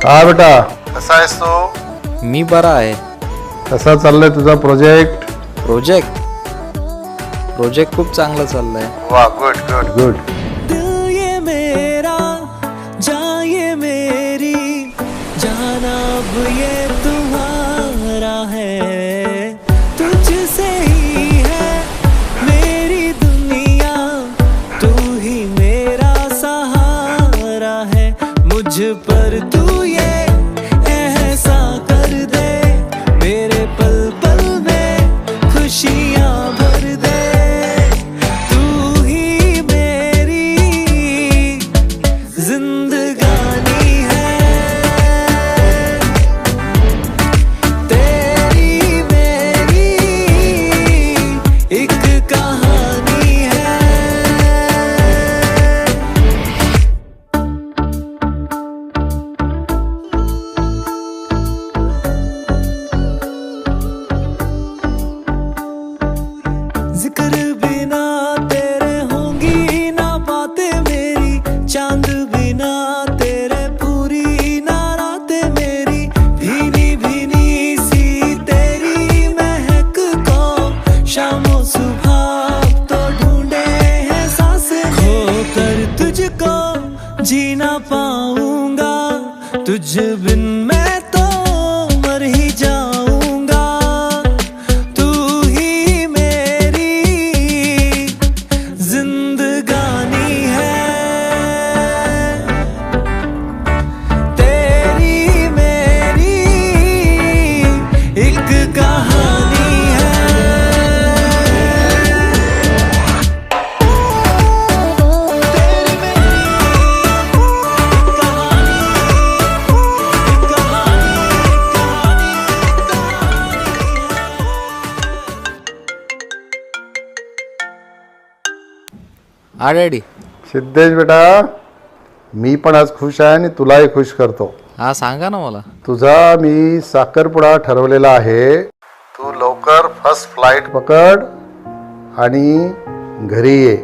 हा बेटा, कसा आहेस तू? मी बरा आहे. कसा चाललाय तुझा प्रोजेक्ट? प्रोजेक्ट खूप चांगलं चाललंय. वा, गुड गुड गुड. दिल ये मेरा, जान ये मेरी, जाना अब ये तुम्हारा है. तुझसे ही है मेरी दुनिया, तू ही मेरा सहारा है. मुझ पर तू ये ऐसा कर दे, मेरे पल पल में खुशियाँ भर दे. तू ही मेरी जिंदगानी है, तेरी मेरी एक कहानी है. जिक्र बिना तेरे होंगी ना बातें मेरी, चांद बिना तेरे पूरी ना रातें मेरी. भीनी भीनी सी तेरी महक को शामों सुबह तो ढूंढे हैं सांसें. खो कर तुझको जी ना पाऊंगा, तुझ बिन मैं तो मर ही जाऊंगा. तू ही मेरी जिंदगानी है, तेरी मेरी एक कहानी है. तेरी मेरी हा डॅडी. सिद्धेश बेटा, मी पण आज खुश आहे आणि तुलाही खुश करतो. हा सांगा ना मला. तुझा मी साखरपुडा ठरवलेला आहे. तू लवकर फर्स्ट फ्लाईट पकड आणि घरी ये.